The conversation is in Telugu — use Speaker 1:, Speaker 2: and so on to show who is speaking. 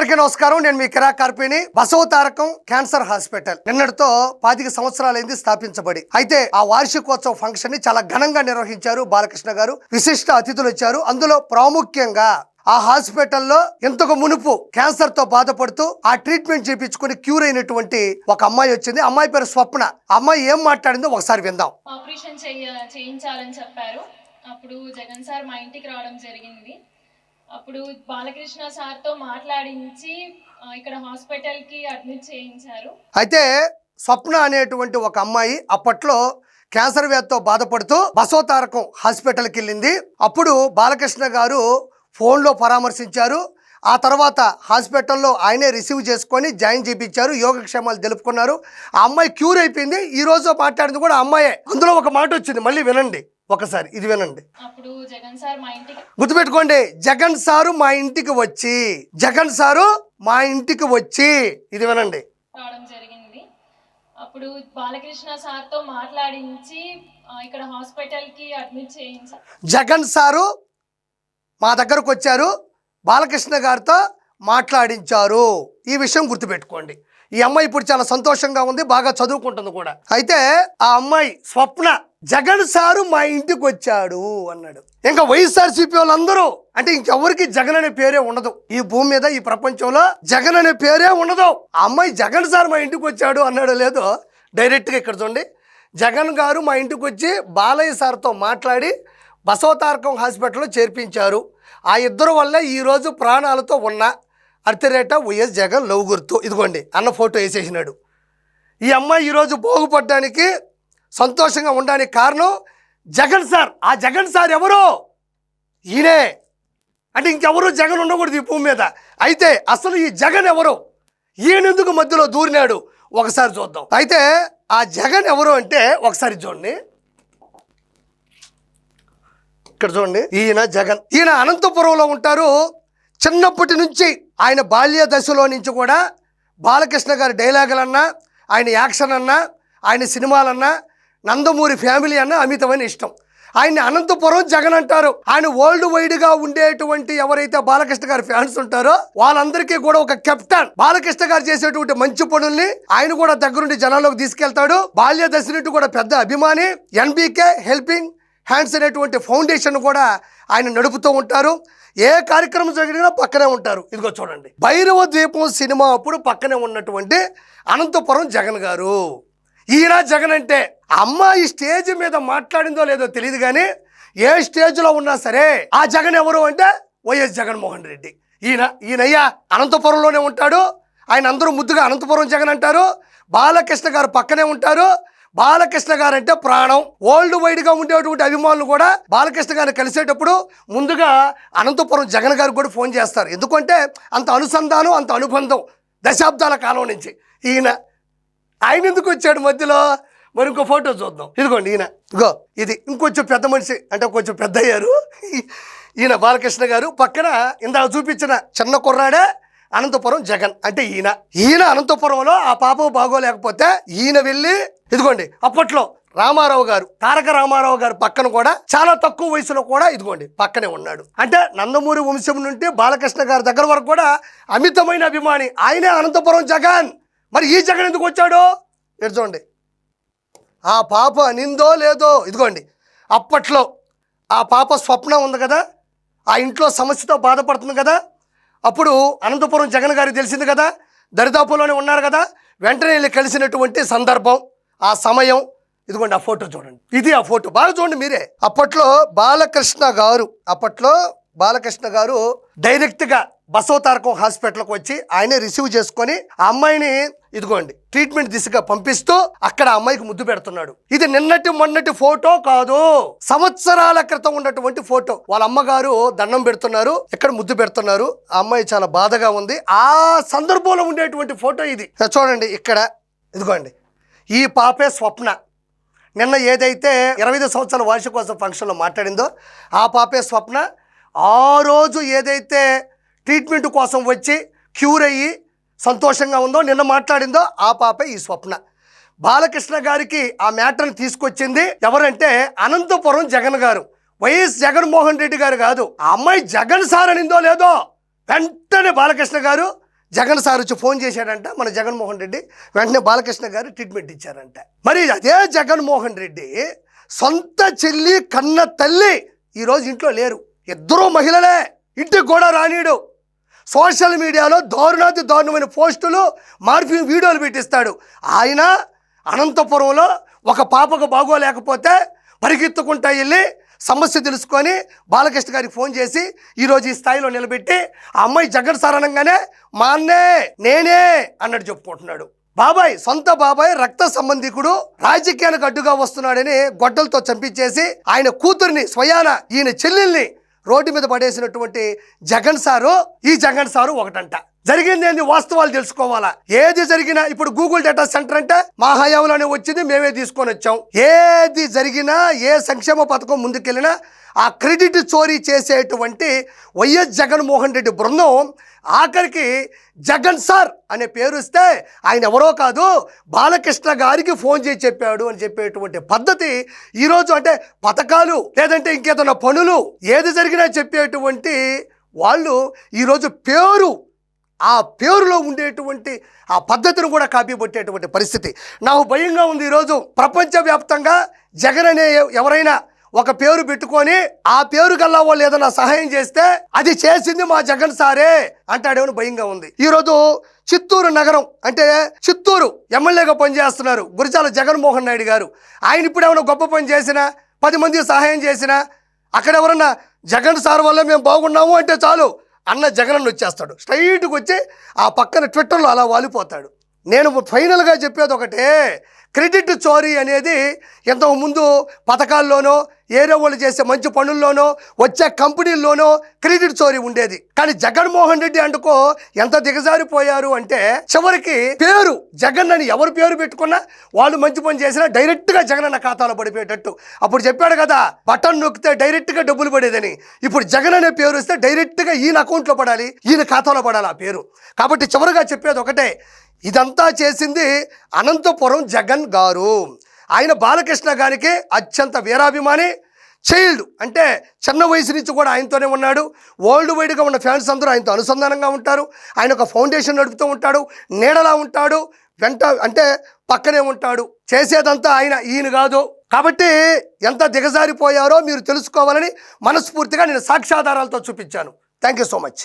Speaker 1: అందరికీ నమస్కారం. నేను మీ కిరా కార్పిని. బసవ తారకం క్యాన్సర్ హాస్పిటల్ నిన్నటితో 25 సంవత్సరాలైంది స్థాపించబడి. అయితే ఆ వార్షికోత్సవ ఫంక్షన్ ని చాలా ఘనంగా నిర్వహించారు బాలకృష్ణ గారు. విశిష్ట అతిథులు వచ్చారు. అందులో ప్రాముఖ్యంగా ఆ హాస్పిటల్లో ఇంతకు మునుపు క్యాన్సర్ తో బాధపడుతూ ఆ ట్రీట్మెంట్ చేయించుకుని క్యూర్ అయినటువంటి ఒక అమ్మాయి వచ్చింది. అమ్మాయి పేరు స్వప్న. అమ్మాయి ఏం మాట్లాడిందో ఒకసారి విందాం.
Speaker 2: ఆపరేషన్ చేయించాలని చెప్పారు. అప్పుడు జగన్ సార్ మా ఇంటికి రావడం జరిగింది. అప్పుడు బాలకృష్ణ సార్తో మాట్లాడించి ఇక్కడ హాస్పిటల్కి అడ్మిట్ చేయించారు.
Speaker 1: అయితే స్వప్న అనేటువంటి ఒక అమ్మాయి అప్పట్లో క్యాన్సర్ వ్యాధితో బాధపడుతూ బసవ తారకం హాస్పిటల్కి వెళ్ళింది. అప్పుడు బాలకృష్ణ గారు ఫోన్లో పరామర్శించారు. ఆ తర్వాత హాస్పిటల్లో ఆయనే రిసీవ్ చేసుకొని జాయిన్ చేయించారు. యోగక్షేమాలు తెలుపుకున్నారు. ఆ అమ్మాయి క్యూర్ అయిపోయింది. ఈ రోజు మాట్లాడింది కూడా అమ్మాయే. అందులో ఒక మాట వచ్చింది, మళ్ళీ వినండి ఒకసారి. ఇది వినండి.
Speaker 2: అప్పుడు జగన్ సార్ మా ఇంటికి,
Speaker 1: గుర్తుపెట్టుకోండి, జగన్ సారు మా ఇంటికి వచ్చి, జగన్ సారు మా ఇంటికి వచ్చి, ఇది వినండి.
Speaker 2: రావడం జరిగింది. అప్పుడు బాలకృష్ణ సార్తో మాట్లాడించి ఇక్కడ హాస్పిటల్కి అడ్మిట్ చేయించారు.
Speaker 1: జగన్ సారు మా దగ్గరకు వచ్చారు, బాలకృష్ణ గారితో మాట్లాడించారు. ఈ విషయం గుర్తుపెట్టుకోండి. ఈ అమ్మాయి ఇప్పుడు చాలా సంతోషంగా ఉంది, బాగా చదువుకుంటుంది కూడా. అయితే ఆ అమ్మాయి స్వప్న జగన్ సారు మా ఇంటికి వచ్చాడు అన్నాడు. ఇంకా వైఎస్ఆర్సీపీ వాళ్ళందరూ అంటే ఇంకెవరికి జగన్ అనే పేరే ఉండదు ఈ భూమి మీద, ఈ ప్రపంచంలో జగన్ అనే పేరే ఉండదు. ఆ అమ్మాయి జగన్ సార్ మా ఇంటికి వచ్చాడు అన్నాడు లేదో, డైరెక్ట్గా ఇక్కడ చూడండి, జగన్ గారు మా ఇంటికి వచ్చి బాలయ్య సార్తో మాట్లాడి బసవ తారకం హాస్పిటల్లో చేర్పించారు. ఆ ఇద్దరు వల్ల ఈరోజు ప్రాణాలతో ఉన్న అర్తిరేట వైఎస్ జగన్ లవ్ గుర్తు, ఇదిగోండి అన్న ఫోటో వేసేసినాడు. ఈ అమ్మాయి ఈరోజు బాగుపడడానికి సంతోషంగా ఉండడానికి కారణం జగన్ సార్. ఆ జగన్ సార్ ఎవరు? ఈయనే. అంటే ఇంకెవరు జగన్ ఉండకూడదు ఈ భూమి మీద. అయితే అసలు ఈ జగన్ ఎవరు? ఈయనెందుకు మధ్యలో దూరినాడు ఒకసారి చూద్దాం. అయితే ఆ జగన్ ఎవరు అంటే ఒకసారి చూడండి, ఇక్కడ చూడండి. ఈయన జగన్. ఈయన అనంతపురంలో ఉంటారు. చిన్నప్పటి నుంచి ఆయన బాల్య దశలో నుంచి కూడా బాలకృష్ణ గారి డైలాగులన్నా, ఆయన యాక్షన్ అన్నా, ఆయన సినిమాలన్నా, నందమూరి ఫ్యామిలీ అన్న అమితమైన ఇష్టం. ఆయన్ని అనంతపురం జగన్ అంటారు. ఆయన వరల్డ్ వైడ్గా ఉండేటువంటి ఎవరైతే బాలకృష్ణ గారి ఫ్యాన్స్ ఉంటారో వాళ్ళందరికీ కూడా ఒక కెప్టెన్. బాలకృష్ణ గారు చేసేటువంటి మంచి పనుల్ని ఆయన కూడా దగ్గరుండి జనాల్లోకి తీసుకెళ్తాడు. బాల్య దశ నుండి కూడా పెద్ద అభిమాని. ఎన్బీకే హెల్పింగ్ హ్యాండ్స్ అనేటువంటి ఫౌండేషన్ కూడా ఆయన నడుపుతూ ఉంటారు. ఏ కార్యక్రమం జరిగినా పక్కనే ఉంటారు. ఇదిగో చూడండి, భైరవ ద్వీపం సినిమా అప్పుడు పక్కనే ఉన్నటువంటి అనంతపురం జగన్ గారు. ఈయన జగన్ అంటే అమ్మాయి స్టేజ్ మీద మాట్లాడిందో లేదో తెలియదు కానీ ఏ స్టేజ్లో ఉన్నా సరే ఆ జగన్ ఎవరు అంటే వైఎస్ జగన్మోహన్ రెడ్డి. ఈయనయ్యా అనంతపురంలోనే ఉంటాడు. ఆయన అందరూ ముద్దుగా అనంతపురం జగన్ అంటారు. బాలకృష్ణ గారు పక్కనే ఉంటారు. బాలకృష్ణ గారు అంటే ప్రాణం. వరల్డ్ వైడ్గా ఉండేటువంటి అభిమానులు కూడా బాలకృష్ణ గారిని కలిసేటప్పుడు ముందుగా అనంతపురం జగన్ గారికి కూడా ఫోన్ చేస్తారు. ఎందుకంటే అంత అనుసంధానం, అంత అనుబంధం దశాబ్దాల కాలం నుంచి. ఆయన ఎందుకు వచ్చాడు మధ్యలో? మరి ఇంకో ఫోటో చూద్దాం. ఇదిగోండి ఈయన. ఇగో ఇది ఇంకొంచెం పెద్ద మనిషి, అంటే కొంచెం పెద్ద అయ్యారు. ఈయన బాలకృష్ణ గారు. పక్కన ఇందాక చూపించిన చిన్న కుర్రాడే అనంతపురం జగన్ అంటే ఈయన అనంతపురంలో ఆ పాప బాగోలేకపోతే ఈయన వెళ్ళి, ఇదిగోండి అప్పట్లో రామారావు గారు, తారక రామారావు గారు పక్కన కూడా చాలా తక్కువ వయసులో కూడా ఇదిగోండి పక్కనే ఉన్నాడు. అంటే నందమూరి వంశం నుండి బాలకృష్ణ గారి దగ్గర వరకు కూడా అమితమైన అభిమాని. ఆయనే అనంతపురం జగన్. మరి ఈ జగన్ ఎందుకు వచ్చాడో మీరు చూడండి. ఆ పాప అనిందో లేదో, ఇదిగోండి అప్పట్లో ఆ పాప స్వప్న ఉంది కదా, ఆ ఇంట్లో సమస్యతో బాధపడుతుంది కదా. అప్పుడు అనంతపురం జగన్ గారికి తెలిసింది కదా, దరిదాపుల్లోనే ఉన్నారు కదా, వెంటనే వెళ్ళి కలిసినటువంటి సందర్భం, ఆ సమయం. ఇదిగోండి ఆ ఫోటో చూడండి. ఇది ఆ ఫోటో బాగా చూడండి మీరే. అప్పట్లో బాలకృష్ణ గారు డైరెక్ట్గా బసవ తారకం హాస్పిటల్కి వచ్చి ఆయనే రిసీవ్ చేసుకొని ఆ అమ్మాయిని ఇదిగోండి ట్రీట్మెంట్ దిశగా పంపిస్తూ అక్కడ అమ్మాయికి ముద్దు పెడుతున్నాడు. ఇది నిన్నటి మొన్నటి ఫోటో కాదు, సంవత్సరాల క్రితం ఉన్నటువంటి ఫోటో. వాళ్ళ అమ్మగారు దండం పెడుతున్నారు, ఇక్కడ ముద్దు పెడుతున్నారు. ఆ అమ్మాయి చాలా బాధగా ఉంది. ఆ సందర్భంలో ఉండేటువంటి ఫోటో ఇది చూడండి. ఇక్కడ ఇదిగోండి ఈ పాపే స్వప్న. నిన్న ఏదైతే 25 సంవత్సరాల వార్షికోత్సవ ఫంక్షన్లో మాట్లాడిందో ఆ పాపే స్వప్న. ఆ రోజు ఏదైతే ట్రీట్మెంట్ కోసం వచ్చి క్యూర్ అయ్యి సంతోషంగా ఉందో, నిన్న మాట్లాడిందో ఆ పాపే ఈ స్వప్న. బాలకృష్ణ గారికి ఆ మ్యాటర్ని తీసుకొచ్చింది ఎవరంటే అనంతపురం జగన్ గారు. వైఎస్ జగన్మోహన్ రెడ్డి గారు కాదు. ఆ అమ్మాయి జగన్ సార్ అనిందో లేదో వెంటనే బాలకృష్ణ గారు జగన్ సార్ వచ్చి ఫోన్ చేశాడంట మన జగన్మోహన్ రెడ్డి, వెంటనే బాలకృష్ణ గారు ట్రీట్మెంట్ ఇచ్చారంట. మరి అదే జగన్మోహన్ రెడ్డి సొంత చెల్లి కన్న తల్లి ఈరోజు ఇంట్లో లేరు, ఇద్దరూ మహిళలే, ఇంటికి కూడా రానీడు. సోషల్ మీడియాలో దారుణాతి దారుణమైన పోస్టులు, మార్ఫింగ్ వీడియోలు పెట్టిస్తాడు. ఆయన అనంతపురంలో ఒక పాపకు బాగోలేకపోతే పరిగెత్తుకుంటా వెళ్ళి సమస్య తెలుసుకొని బాలకృష్ణ గారికి ఫోన్ చేసి ఈరోజు ఈ స్థాయిలో నిలబెట్టి ఆ అమ్మాయి జగన్ సార్ అనగానే మా అన్నే నేనే అన్నట్టు చెప్పుకుంటున్నాడు. బాబాయ్, సొంత బాబాయ్, రక్త సంబంధికుడు రాజకీయానికి అడ్డుగా వస్తున్నాడని గొడ్డలతో చంపించేసి ఆయన కూతుర్ని స్వయాన ఈయన చెల్లెల్ని రోడ్డు మీద పడేసినటువంటి జగన్ సారు, ఈ జగన్ సారు ఒకటంట. జరిగింది ఏంది వాస్తవాలు తెలుసుకోవాలా. ఏది జరిగినా ఇప్పుడు గూగుల్ డేటా సెంటర్ అంటే మా హయాంలోనే వచ్చింది, మేమే తీసుకొని వచ్చాం. ఏది జరిగినా, ఏ సంక్షేమ పథకం ముందుకెళ్ళినా ఆ క్రెడిట్ చోరీ చేసేటువంటి వైఎస్ జగన్మోహన్ రెడ్డి బృందం ఆఖరికి జగన్ సార్ అనే పేరు ఇస్తే ఆయన ఎవరో కాదు బాలకృష్ణ గారికి ఫోన్ చేసి చెప్పాడు అని చెప్పేటువంటి పద్ధతి ఈరోజు, అంటే పథకాలు లేదంటే ఇంకేదైనా పనులు ఏది జరిగినా చెప్పేటువంటి వాళ్ళు ఈరోజు పేరు, ఆ పేరులో ఉండేటువంటి ఆ పద్ధతిని కూడా కాపీ కొట్టేటువంటి పరిస్థితి నాకు భయంగా ఉంది. ఈరోజు ప్రపంచవ్యాప్తంగా జగన్ అనే ఎవరైనా ఒక పేరు పెట్టుకొని ఆ పేరు కల్లా వాళ్ళు ఏదైనా సహాయం చేస్తే అది చేసింది మా జగన్ సారే అంటాడేమో భయంగా ఉంది. ఈరోజు చిత్తూరు నగరం అంటే చిత్తూరు ఎమ్మెల్యేగా పనిచేస్తున్నారు గురజాల జగన్మోహన్ నాయుడు గారు. ఆయన ఇప్పుడు ఏమైనా గొప్ప పని చేసినా, 10 మందికి సహాయం చేసినా, అక్కడ ఎవరన్నా జగన్ సార్ వల్ల మేము బాగున్నాము అంటే చాలు అన్న జగన్ వచ్చేస్తాడు, స్ట్రైట్గా వచ్చి ఆ పక్కన ట్విట్టర్లో అలా వాలిపోతాడు. నేను ఫైనల్గా చెప్పేది ఒకటే, క్రెడిట్ చోరీ అనేది ఇంతకుముందు పథకాల్లోనో ఏరే వాళ్ళు చేసే మంచి పనుల్లోనో వచ్చే కంపెనీల్లోనో క్రెడిట్ చోరీ ఉండేది. కానీ జగన్మోహన్ రెడ్డి అంటుకో ఎంత దిగజారిపోయారు అంటే చివరికి పేరు జగన్ అని ఎవరు పేరు పెట్టుకున్నా వాళ్ళు మంచి పని చేసినా డైరెక్ట్గా జగన్ అన్న ఖాతాలో పడిపోయేటట్టు. అప్పుడు చెప్పాడు కదా బటన్ నొక్కితే డైరెక్ట్గా డబ్బులు పడేదని, ఇప్పుడు జగన్ అనే పేరు వస్తే డైరెక్ట్గా ఈయన అకౌంట్లో పడాలి, ఈయన ఖాతాలో పడాలి ఆ పేరు. కాబట్టి చివరిగా చెప్పేది ఒకటే, ఇదంతా చేసింది అనంతపురం జగన్ గారు. ఆయన బాలకృష్ణ గారికి అత్యంత వీరాభిమాని, చైల్డ్ అంటే చిన్న వయసు నుంచి కూడా ఆయనతోనే ఉన్నాడు. వరల్డ్ వైడ్గా ఉన్న ఫ్యాన్స్ అందరూ ఆయనతో అనుసంధానంగా ఉంటారు. ఆయన ఒక ఫౌండేషన్ నడుపుతూ ఉంటాడు, నీడలా ఉంటాడు, వెంట అంటే పక్కనే ఉంటాడు. చేసేదంతా ఈయన కాదు. కాబట్టి ఎంత దిగజారిపోయారో మీరు తెలుసుకోవాలని మనస్ఫూర్తిగా నేను సాక్ష్యాధారాలతో చూపించాను. Thank you so much.